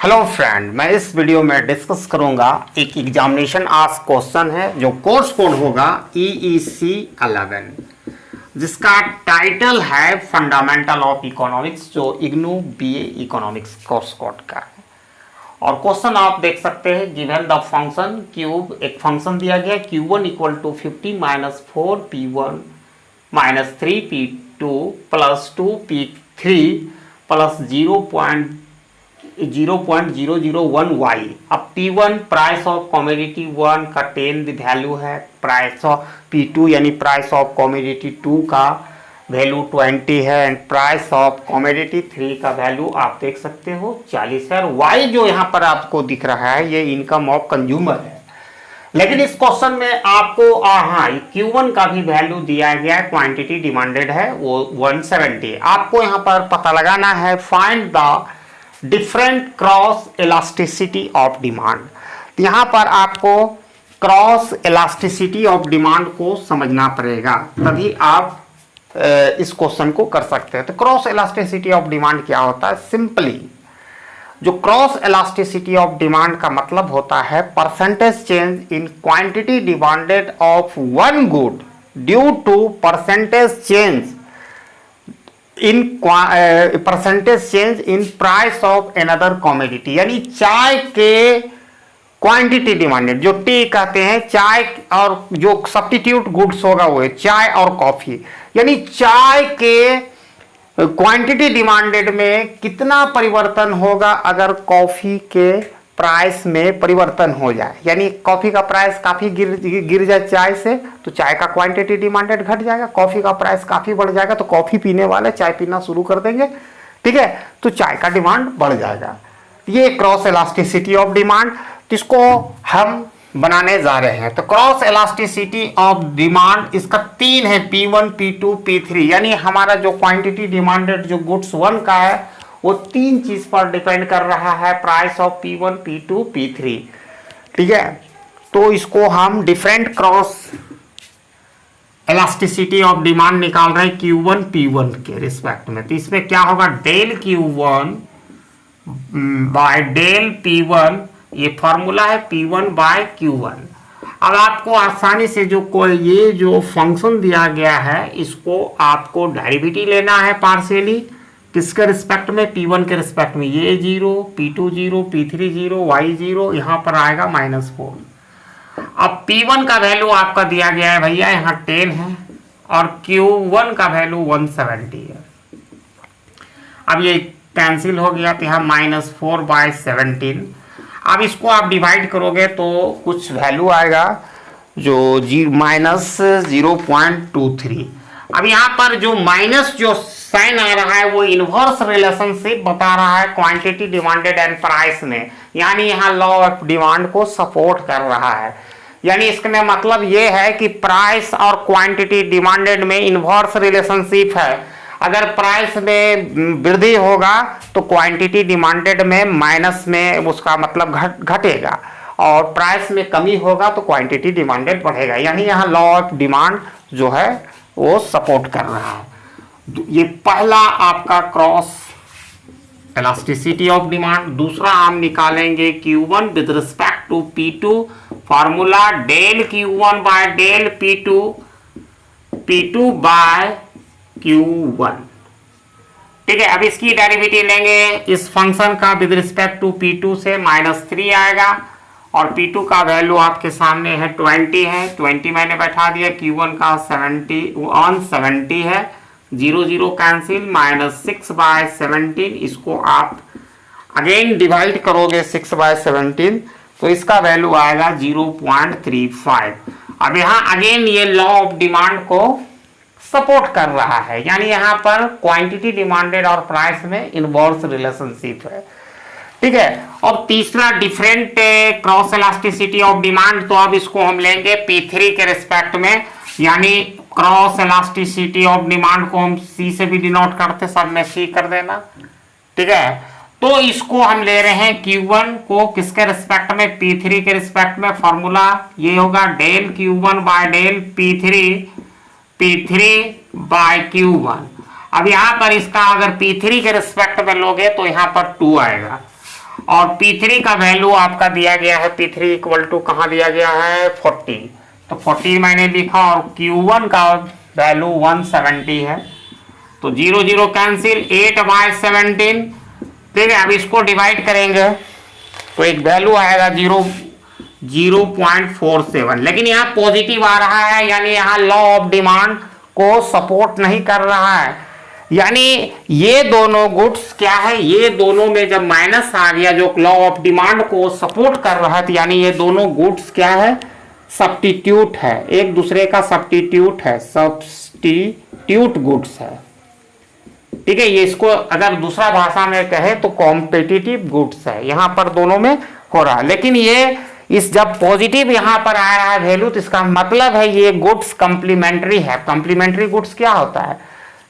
Hello friend, मैं इस video में डिस्कस करूंगा एक एग्जामिनेशन आस्क क्वेश्चन है जो कोर्स कोड होगा EEC 11 जिसका टाइटल है फंडामेंटल ऑफ इकोनॉमिक्स, जो IGNOU BA economics course code का है। और क्वेश्चन आप देख सकते हैं, गिवन द फंक्शन क्यूब, एक फंक्शन दिया गया Q1 equal to 50 minus 4P1 minus 3P2 plus 2P3 plus 0.0001 y। अब P1 प्राइस ऑफ कमोडिटी 1 का 10 वैल्यू है, प्राइस ऑफ P2 यानी प्राइस ऑफ कमोडिटी 2 का वैल्यू 20 है एंड प्राइस ऑफ कमोडिटी 3 का वैल्यू आप देख सकते हो 40 है। और y जो यहाँ पर आपको दिख रहा है ये इनकम ऑफ कंज्यूमर है। लेकिन इस क्वेश्चन में आपको Q1 का भी वैल्यू दिया गया है, क्वांटिटी डिमांडेड है वो 170। आपको यहाँ पर पता लगाना है find the different cross elasticity of demand. यहाँ पर आपको क्रॉस इलास्टिसिटी ऑफ डिमांड को समझना पड़ेगा, तभी आप इस क्वेश्चन को कर सकते हैं। तो क्रॉस इलास्टिसिटी ऑफ डिमांड क्या होता है? सिंपली जो क्रॉस इलास्टिसिटी ऑफ डिमांड का मतलब होता है percentage change in quantity demanded of one good due to percentage change in price of another commodity. यानी चाय के क्वांटिटी डिमांडेड, जो टी कहते हैं चाय, और जो सब्स्टिट्यूट गुड्स होगा वो है चाय और कॉफी। यानी चाय के क्वांटिटी डिमांडेड में कितना परिवर्तन होगा अगर कॉफी के प्राइस में परिवर्तन हो जाए। यानी कॉफी का प्राइस काफी गिर जाए चाय से, तो चाय का क्वांटिटी डिमांडेड घट जाएगा। कॉफी का प्राइस काफी बढ़ जाएगा तो कॉफी पीने वाले चाय पीना शुरू कर देंगे, ठीक है, तो चाय का डिमांड बढ़ जाएगा। ये क्रॉस इलास्टिसिटी ऑफ डिमांड, जिसको हम बनाने जा रहे हैं। तो क्रॉस इलास्टिसिटी ऑफ डिमांड इसका 3 है, P1 P2 P3। यानी हमारा जो क्वांटिटी डिमांडेड जो गुड्स 1 का है वो 3 चीज पर डिपेंड कर रहा है, price of P1 P2 P3, ठीक है। तो इसको हम different cross elasticity of demand निकाल रहे हैं Q1 P1 के रिस्पेक्ट में। तो इसमें क्या होगा, del Q1 by del P1, ये फॉर्मूला है P1 बाय Q1। अब आपको आसानी से ये जो फंक्शन दिया गया है इसको आपको डेरिवेटिव लेना है पार्शियली, किसके रिस्पेक्ट में? P1 के रिस्पेक्ट में। ये 0, P2 0, P3 0, y 0, यहाँ पर आएगा -4। अब P1 का वैल्यू आपका दिया गया है भैया यहाँ 10 है और Q1 का वैल्यू 170 है। अब ये कैंसिल हो गया तो यहाँ -4/17। अब इसको आप डिवाइड करोगे तो कुछ वैल्यू आएगा जो -0.23। अब यहाँ पर जो माइनस जो साइन आ रहा है वो इनवर्स रिलेशनशिप बता रहा है क्वांटिटी डिमांडेड एंड प्राइस में। यानी यहाँ लॉ ऑफ डिमांड को सपोर्ट कर रहा है। यानी इसका मतलब ये है कि प्राइस और क्वांटिटी डिमांडेड में इनवर्स रिलेशनशिप है। अगर प्राइस में वृद्धि होगा तो क्वांटिटी डिमांडेड में माइनस में उसका मतलब घटेगा, और प्राइस में कमी होगा तो क्वांटिटी डिमांडेड बढ़ेगा। यानी यहाँ लॉ ऑफ डिमांड जो है वो सपोर्ट कर रहा है। ये पहला आपका क्रॉस इलास्टिसिटी ऑफ डिमांड। दूसरा हम निकालेंगे Q1 with respect to P2, formula del Q1 by del P2, P2 by Q1, ठीक है। अब इसकी डेरिवेटिव लेंगे इस फंक्शन का विद रिस्पेक्ट टू P2 से, -3 आएगा और P2 का वैल्यू आपके सामने है 20 है, 20 मैंने बैठा दिया। Q1 का 170 है, 0 0 कैंसिल, -6/17। इसको आप अगेन डिवाइड करोगे 6/17 तो इसका वैल्यू आएगा 0.35। अब यहाँ अगेन ये लॉ ऑफ डिमांड को सपोर्ट कर रहा है। यानी यहाँ पर क्वांटिटी डिमांडेड और प्राइस में इनवर्स रिलेशनशिप है, ठीक है। और तीसरा different cross elasticity of demand, तो अब इसको हम लेंगे P3 के रिस्पेक्ट में। यानी क्रॉस इलास्टिसिटी ऑफ डिमांड को हम C से भी डिनोट करते, सब में C कर देना, ठीक है। तो इसको हम ले रहे हैं Q1 को किसके रिस्पेक्ट में? P3 के रिस्पेक्ट में। फॉर्मूला ये होगा del Q1 by del P3 bye Q1। अब यहाँ पर इसका अगर P3 के रिस्पेक्ट में लोगे तो यहाँ पर 2 आएगा और P3 का वैल्यू आपका दिया गया है, P3 इक्वल टू कहाँ दिया गया है 40, तो 40 मैंने लिखा और Q1 का वैल्यू 170 है, तो 0 0 कैंसिल, 8/17। ठीक है, अब इसको डिवाइड करेंगे तो एक वैल्यू आएगा 0.47, लेकिन यहाँ पॉजिटिव आ रहा है, यानी यहाँ लॉ ऑफ डिमांड को सपोर्ट नहीं कर रहा है। यानी ये दोनों गुड्स क्या है, ये दोनों में जब माइनस आ गया जो लॉ ऑफ डिमांड को सपोर्ट कर रहा है, तो यानी ये दोनों गुड्स क्या है, सब्स्टिट्यूट है, एक दूसरे का सब्स्टिट्यूट है, सब्स्टिट्यूट गुड्स है। ठीक है, ये इसको अगर दूसरा भाषा में कहे तो कॉम्पिटिटिव गुड्स है, यहां पर दोनों में हो रहा है। लेकिन ये इस जब पॉजिटिव यहां पर आ रहा है वैल्यू, तो इसका मतलब है ये गुड्स कंप्लीमेंट्री है। कंप्लीमेंट्री गुड्स क्या होता है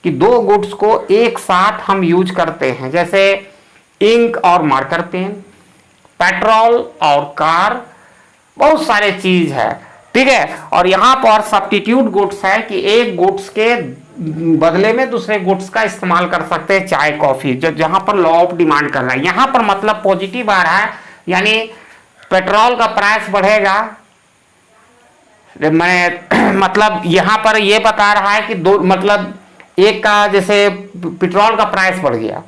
कि दो गुड्स को एक साथ हम यूज करते हैं, जैसे इंक और मार्कर पेन, पेट्रोल और कार, बहुत सारे चीज है। ठीक है, और यहां पर सब्स्टिट्यूट गुड्स है कि एक गुड्स के बदले में दूसरे गुड्स का इस्तेमाल कर सकते हैं, चाय कॉफी, जो जहां पर लॉ ऑफ डिमांड कर रहा है। यहां पर मतलब पॉजिटिव आ रहा है, यानी पेट्रोल का प्राइस बढ़ेगा, मैं मतलब यहां पर ये बता रहा है कि दो मतलब एक का जैसे पेट्रोल का प्राइस बढ़ गया,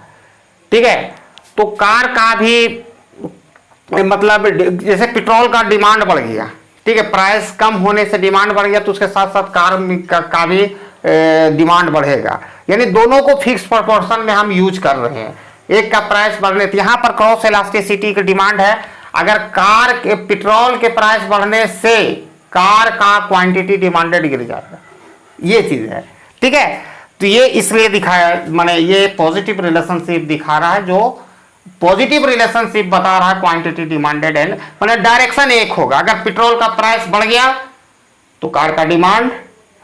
ठीक है, तो कार का भी मतलब जैसे पेट्रोल का डिमांड बढ़ गया, ठीक है, प्राइस कम होने से डिमांड बढ़ गया, तो उसके साथ साथ कार का भी डिमांड बढ़ेगा। यानी दोनों को फिक्स प्रोपोर्शन में हम यूज कर रहे हैं, एक का प्राइस बढ़ने, तो यहाँ पर क्रॉस इलास्टिसिटी की डिमांड है। अगर कार के पेट्रोल के प्राइस बढ़ने से कार का क्वांटिटी डिमांडेड गिर जाता है, ये चीज है। ठीक है, तो ये इसलिए दिखाया, माने ये पॉजिटिव रिलेशनशिप दिखा रहा है, जो पॉजिटिव रिलेशनशिप बता रहा है क्वांटिटी डिमांडेड एंड, माने डायरेक्शन एक होगा। अगर पेट्रोल का प्राइस बढ़ गया तो कार का डिमांड,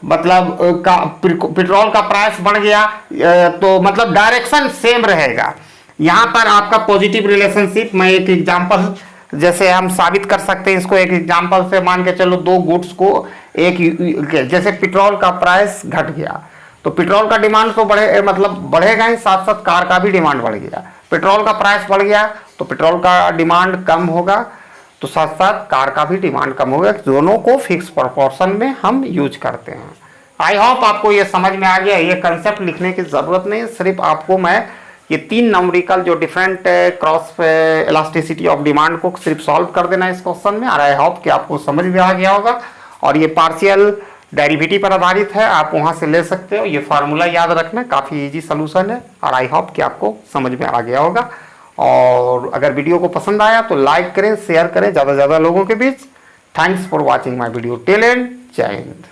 मतलब पेट्रोल का प्राइस बढ़ गया तो मतलब डायरेक्शन सेम रहेगा। यहां पर आपका पॉजिटिव रिलेशनशिप, मैं एक एग्जांपल जैसे हम साबित कर सकते हैं इसको, एक एग्जांपल से मान के चलो, दो गुड्स को एक, जैसे पेट्रोल का प्राइस घट गया तो पेट्रोल का डिमांड तो बढ़े, मतलब बढ़ेगा ही, साथ साथ कार का भी डिमांड बढ़ गया। पेट्रोल का प्राइस बढ़ गया तो पेट्रोल का डिमांड कम होगा, तो साथ साथ कार का भी डिमांड कम होगा। दोनों को फिक्स प्रोपोर्शन में हम यूज करते हैं। आई होप आपको ये समझ में आ गया। ये कंसेप्ट लिखने की जरूरत नहीं, सिर्फ आपको मैं ये 3 न्यूमेरिकल जो different cross elasticity of demand को सिर्फ सॉल्व कर देना इस क्वेश्चन में, और आई होप कि आपको समझ में आ गया होगा। और ये पार्शियल डेरिवेटिव पर आधारित है, आप वहां से ले सकते हो। ये फार्मूला याद रखना, काफ़ी इजी सोल्यूशन है, और आई होप कि आपको समझ में आ गया होगा। और अगर वीडियो को पसंद आया तो लाइक करें, शेयर करें ज़्यादा से ज़्यादा लोगों के बीच। Thanks for watching my video till end. जय हिंद।